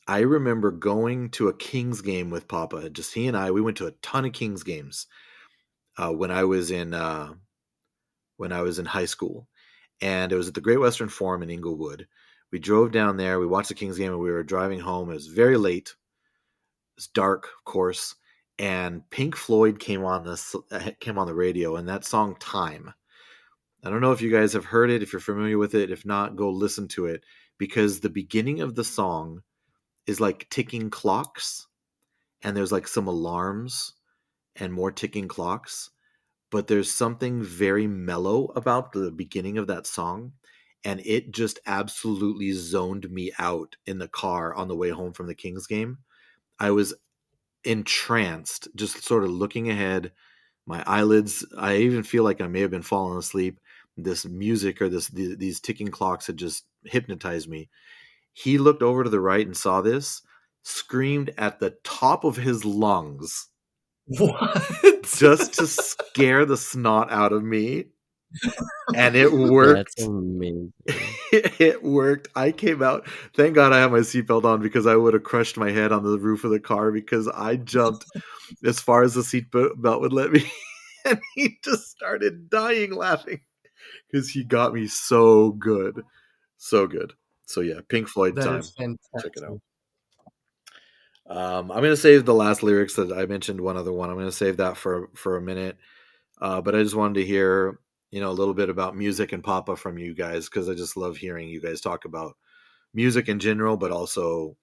I remember going to a Kings game with Papa. Just he and we went to a ton of Kings games when I was in high school. And it was at the Great Western Forum in Inglewood. We drove down there. We watched the Kings game, and we were driving home. It was very late. It's dark, of course, and Pink Floyd came on the radio, and that song "Time." I don't know if you guys have heard it, if you're familiar with it. If not, go listen to it, because the beginning of the song is like ticking clocks, and there's like some alarms and more ticking clocks, but there's something very mellow about the beginning of that song, and it just absolutely zoned me out in the car on the way home from the Kings game. I was entranced, just sort of looking ahead. My eyelids, I even feel like I may have been falling asleep. This music or these ticking clocks had just hypnotized me. He looked over to the right and saw this, screamed at the top of his lungs What? just to scare the snot out of me. And it That's worked. amazing. It worked. I came out. Thank God I had my seatbelt on, because I would have crushed my head on the roof of the car, because I jumped as far as the seatbelt would let me. And he just started dying laughing because he got me so good. So good. So yeah, Pink Floyd That Time. is Check it out. fantastic. I'm going to save the last lyrics that I mentioned. One other one. I'm going to save that for a minute. But I just wanted to hear, a little bit about music and Papa from you guys, because I just love hearing you guys talk about music in general, but also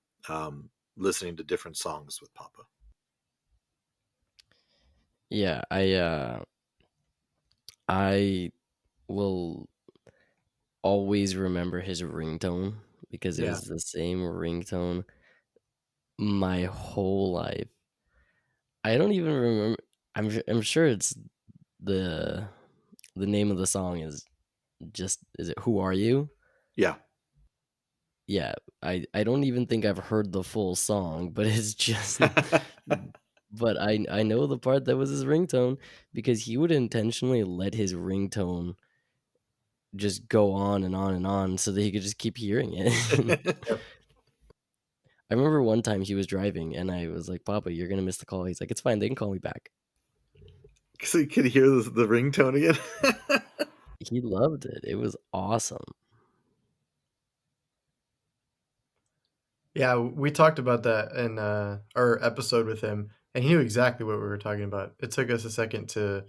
listening to different songs with Papa. Yeah, I will always remember his ringtone, because it Yeah. was the same ringtone my whole life. I don't even remember. I'm sure it's the the name of the song is it Who Are You? Yeah. Yeah, I don't even think I've heard the full song, but it's just but I know the part that was his ringtone, because he would intentionally let his ringtone just go on and on and on so that he could just keep hearing it. I remember one time he was driving and I was like, "Papa, you're gonna miss the call." He's like, "It's fine, they can call me back." So you could hear the ringtone again. He loved it. It was awesome. Yeah, we talked about that in our episode with him, and he knew exactly what we were talking about. It took us a second to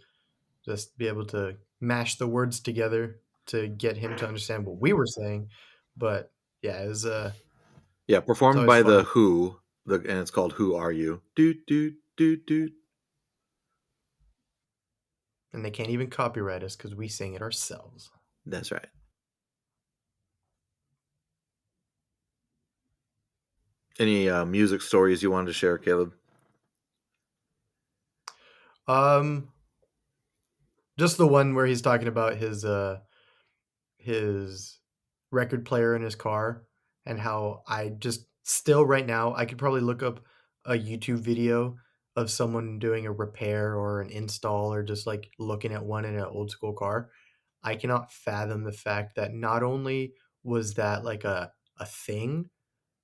just be able to mash the words together to get him to understand what we were saying. But yeah, Yeah, it's performed always by the fun. Who, and it's called "Who Are You?" Doot doot doot doot. And they can't even copyright us because we sing it ourselves. That's right. Any music stories you wanted to share, Caleb? Just the one where he's talking about his record player in his car, and how I just still right now I could probably look up a YouTube video of someone doing a repair or an install or just like looking at one in an old school car. I cannot fathom the fact that not only was that like a thing,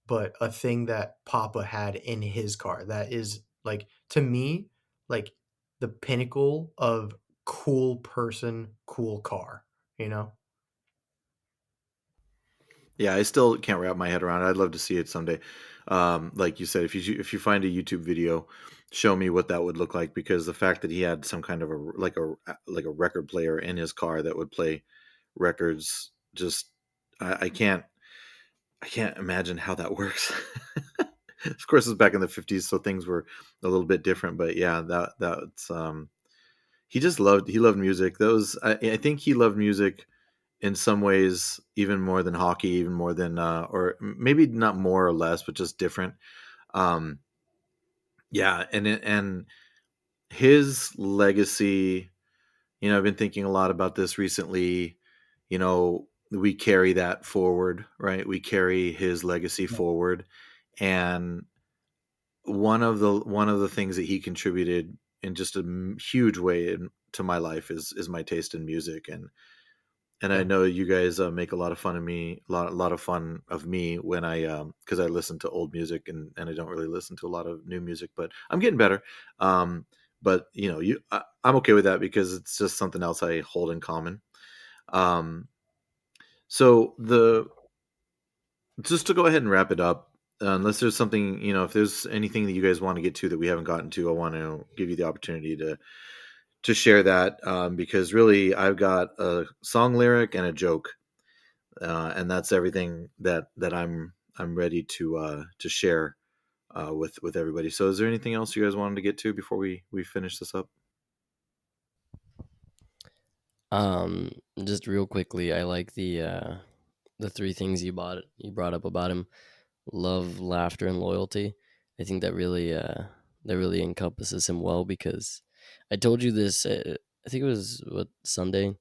but a thing that Papa had in his car. That is like to me like the pinnacle of cool person, cool car, you know? Yeah, I still can't wrap my head around it. I'd love to see it someday. Like you said, if you find a YouTube video, show me what that would look like, because the fact that he had some kind of a record player in his car that would play records, just I can't imagine how that works. Of course, it's back in the 50s, so things were a little bit different. But yeah, that's he loved music. I think he loved music in some ways even more than hockey, even more than or maybe not more or less, but just different. Um, yeah, and his legacy. I've been thinking a lot about this recently. We carry that forward, right? We carry his legacy forward, and one of the things that he contributed in just a huge way to my life is my taste in music. And I Yeah. know you guys make a lot of fun of me, a lot of fun of me when because I listen to old music, and I don't really listen to a lot of new music, but I'm getting better. But I'm okay with that because it's just something else I hold in common. Um, so the just to go ahead and wrap it up, unless there's something, if there's anything that you guys want to get to that we haven't gotten to, I want to give you the opportunity to share that, because really I've got a song lyric and a joke, and that's everything that I'm ready to share with everybody. So, is there anything else you guys wanted to get to before we finish this up? Um, just real quickly, I like the three things you brought up about him: love, laughter, and loyalty. I think that really encompasses him well, because I told you this. I think it was what, Sunday,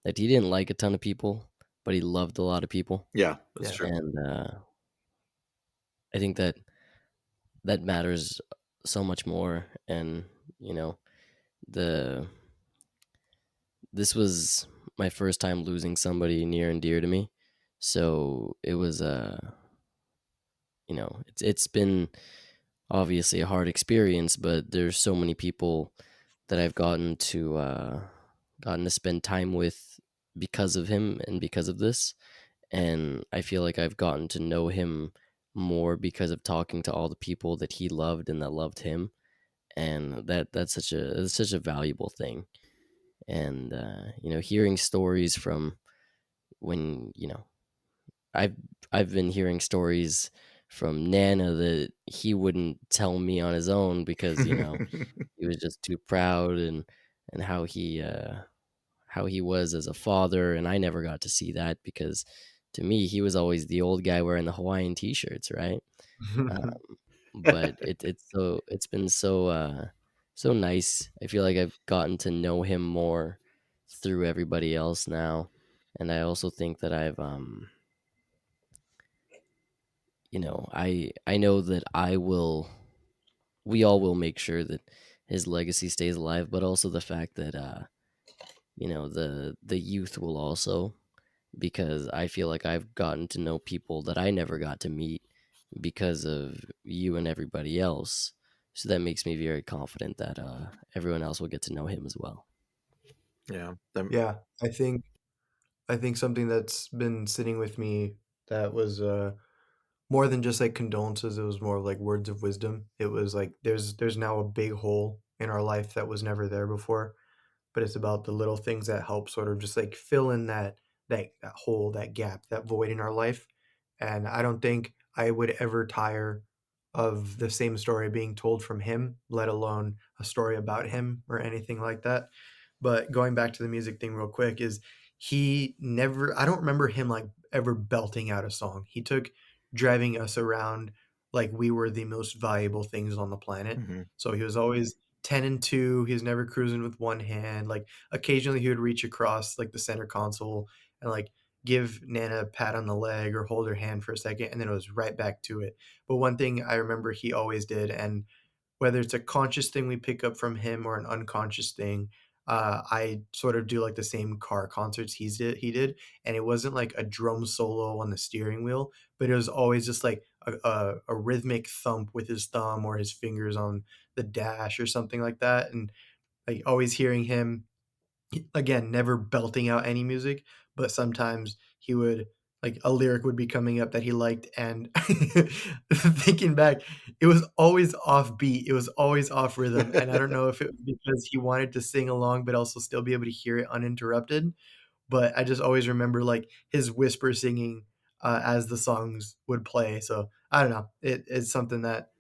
that he didn't like a ton of people, but he loved a lot of people, Yeah, that's Yeah. true. and I think that matters so much more. And you know, the this was my first time losing somebody near and dear to me, so it was it's been obviously a hard experience, but there's so many people that I've gotten to spend time with because of him and because of this. And I feel like I've gotten to know him more because of talking to all the people that he loved and that loved him. And that's such a valuable thing. And hearing stories from when I've I've been hearing stories from Nana that he wouldn't tell me on his own, because he was just too proud, and how he was as a father, and I never got to see that, because to me he was always the old guy wearing the Hawaiian t-shirts, right? But it's been so nice. I feel like I've gotten to know him more through everybody else now, and I also think that I know that we all will make sure that his legacy stays alive, but also the fact that the youth will also, because I feel like I've gotten to know people that I never got to meet because of you and everybody else. So that makes me very confident that everyone else will get to know him as well. Yeah, Yeah, I think something that's been sitting with me that was more than just like condolences, it was more of like words of wisdom. It was like there's now a big hole in our life that was never there before, but it's about the little things that help sort of just like fill in that hole, that gap, that void in our life. And I don't think I would ever tire of the same story being told from him, let alone a story about him or anything like that. But going back to the music thing real quick, is he never, I don't remember him like ever belting out a song. He took driving us around like we were the most valuable things on the planet. hmm So he was always 10 and 2. He was never cruising with one hand. Like occasionally he would reach across like the center console and like give Nana a pat on the leg or hold her hand for a second, and then it was right back to it. But one thing I remember he always did, and whether it's a conscious thing we pick up from him or an unconscious thing, I sort of do like the same car concerts he did, and it wasn't like a drum solo on the steering wheel, but it was always just like a rhythmic thump with his thumb or his fingers on the dash or something like that, and like always hearing him again, never belting out any music, but sometimes he would like a lyric would be coming up that he liked, and thinking back, it was always off beat, it was always off rhythm, and I don't know if it was because he wanted to sing along, but also still be able to hear it uninterrupted, but I just always remember like his whisper singing as the songs would play. So I don't know. It's something that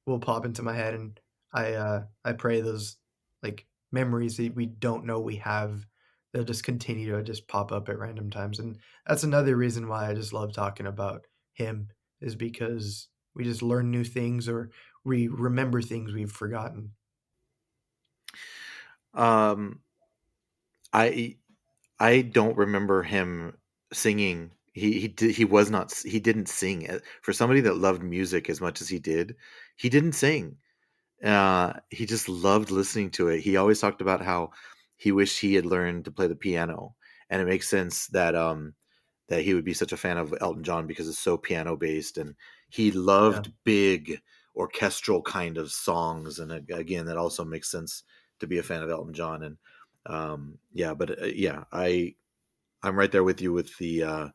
will pop into my head, and I pray those like memories that we don't know we have, they'll just continue to just pop up at random times. And that's another reason why I just love talking about him, is because we just learn new things or we remember things we've forgotten. Um, I I don't remember him singing. He was not he didn't sing. For somebody that loved music as much as he did, he didn't sing. He just loved listening to it. He always talked about how he wished he had learned to play the piano, and it makes sense that that he would be such a fan of Elton John because it's so piano based, and he Yeah. loved big orchestral kind of songs, and again, that also makes sense to be a fan of Elton John. And yeah, but yeah, I'm right there with you with the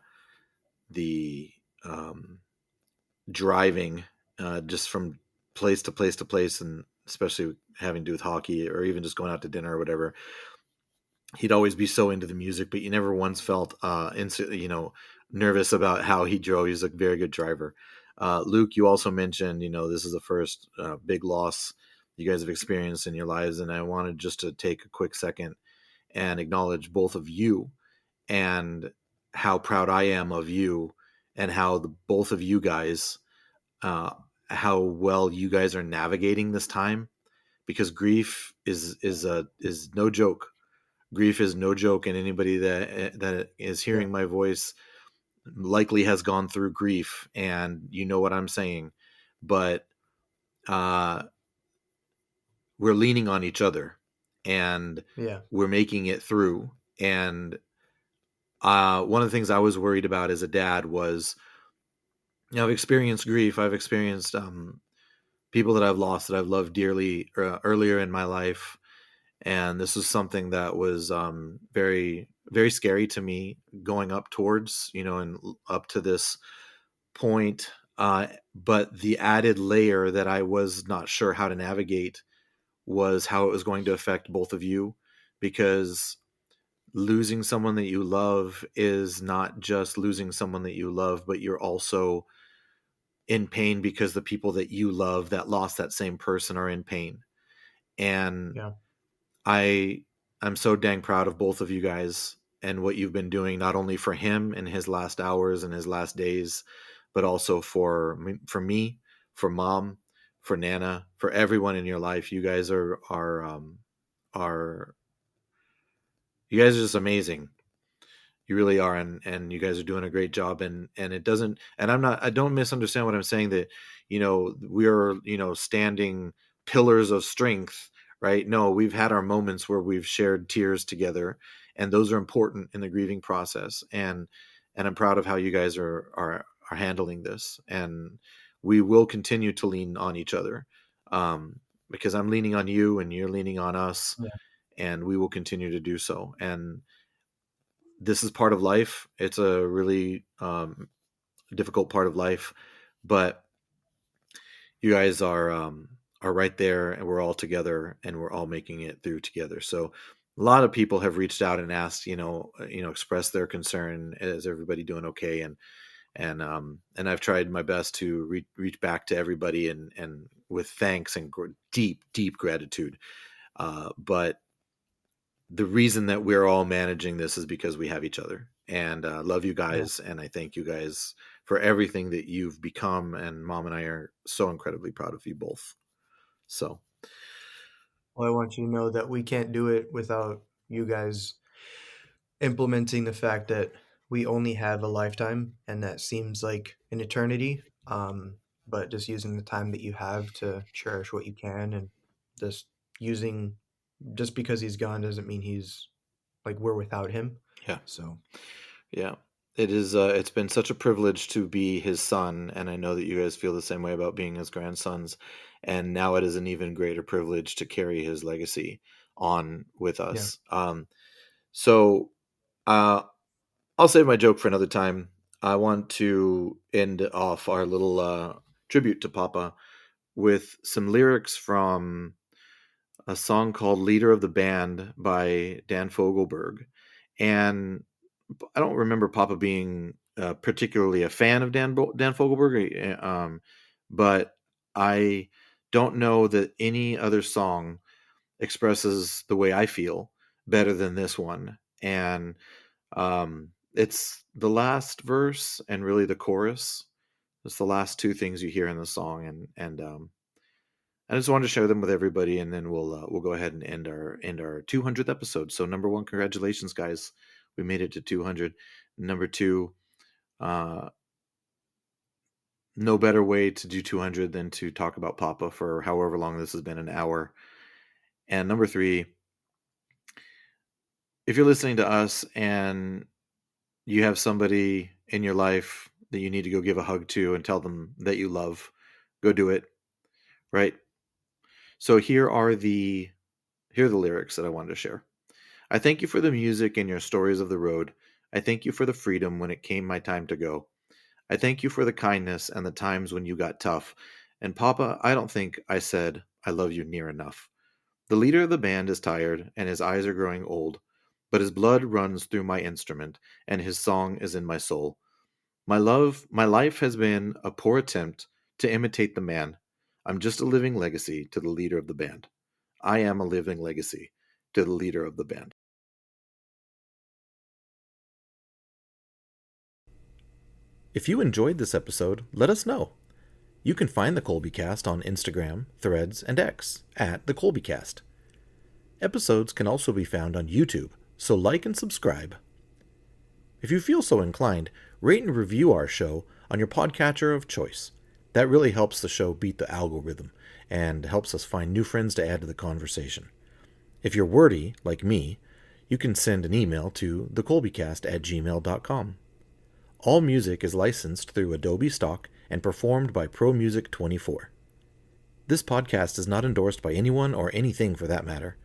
um, driving just from place to place to place, and especially having to do with hockey or even just going out to dinner or whatever. He'd always be so into the music, but you never once felt nervous about how he drove. He's a very good driver. Luke, you also mentioned, this is the first big loss you guys have experienced in your lives, and I wanted just to take a quick second and acknowledge both of you and how proud I am of you, and how the both of you guys, uh, how well you guys are navigating this time, because grief is no joke. Grief is no joke, and anybody that is Yeah. hearing my voice likely has gone through grief, and you know what I'm saying. But uh, we're leaning on each other, and Yeah. we're making it through. And one of the things I was worried about as a dad was, I've experienced grief. I've experienced people that I've lost that I've loved dearly earlier in my life, and this was something that was very very scary to me going up towards, and up to this point. But the added layer that I was not sure how to navigate was how it was going to affect both of you, because losing someone that you love is not just losing someone that you love, but you're also in pain because the people that you love that lost that same person are in pain. And Yeah. I I'm so dang proud of both of you guys and what you've been doing, not only for him in his last hours and his last days, but also for me, for mom, for Nana, for everyone in your life. You guys are you guys are just amazing. You really are, and you guys are doing a great job. And it doesn't, and I don't misunderstand what I'm saying, that we are, standing pillars of strength, right? No, we've had our moments where we've shared tears together, and those are important in the grieving process. And I'm proud of how you guys are handling this, and we will continue to lean on each other, because I'm leaning on you and you're leaning on us, Yeah. and we will continue to do so. And this is part of life. It's a really difficult part of life, but you guys are right there, and we're all together, and we're all making it through together. So a lot of people have reached out and asked, express their concern. Is everybody doing okay? And I've tried my best to reach back to everybody, and with thanks and deep deep gratitude. But the reason that we're all managing this is because we have each other, and love you Yeah. guys, and I thank you guys for everything that you've become, and mom and I are so incredibly proud of you both. So Well, I want you to know that we can't do it without you guys implementing the fact that we only have a lifetime, and that seems like an eternity. But just using the time that you have to cherish what you can, and just using, just because he's gone doesn't mean he's like we're without him. Yeah. So Yeah. It is it's been such a privilege to be his son, and I know that you guys feel the same way about being his grandsons. And now it is an even greater privilege to carry his legacy on with yeah, us. So uh I'll save my joke for another time. I want to end off our little tribute to Papa with some lyrics from a song called Leader of the Band by Dan Fogelberg. And I don't remember Papa being particularly a fan of Dan Fogelberg, but I don't know that any other song expresses the way I feel better than this one. And it's the last verse and really the chorus. It's the last two things you hear in the song, and I just wanted to share them with everybody, and then we'll go ahead and end our 200th episode. So number one, congratulations, guys, we made it to 200. Number two, uh, no better way to do 200 than to talk about Papa for however long this has been, an hour. And number three, if you're listening to us and you have somebody in your life that you need to go give a hug to and tell them that you love, go do it, right? So here are the lyrics that I wanted to share. I thank you for the music and your stories of the road. I thank you for the freedom when it came my time to go. I thank you for the kindness and the times when you got tough. And Papa, I don't think I said I love you near enough. The leader of the band is tired and his eyes are growing old, but his blood runs through my instrument and his song is in my soul. My life has been a poor attempt to imitate the man. I'm just a living legacy to the leader of the band. I am a living legacy to the leader of the band. If you enjoyed this episode, let us know. You can find the Colby Cast on Instagram, Threads, and X at the Colby Cast. Episodes can also be found on YouTube, so like and subscribe. If you feel so inclined, rate and review our show on your podcatcher of choice. That really helps the show beat the algorithm and helps us find new friends to add to the conversation. If you're wordy, like me, you can send an email to thecolbycast@gmail.com. All music is licensed through Adobe Stock and performed by ProMusic24. This podcast is not endorsed by anyone or anything for that matter.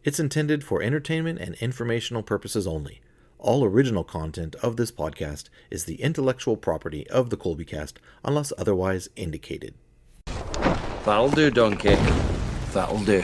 It's intended for entertainment and informational purposes only. All original content of this podcast is the intellectual property of the Colby Cast unless otherwise indicated. That'll do, Donkey. That'll do.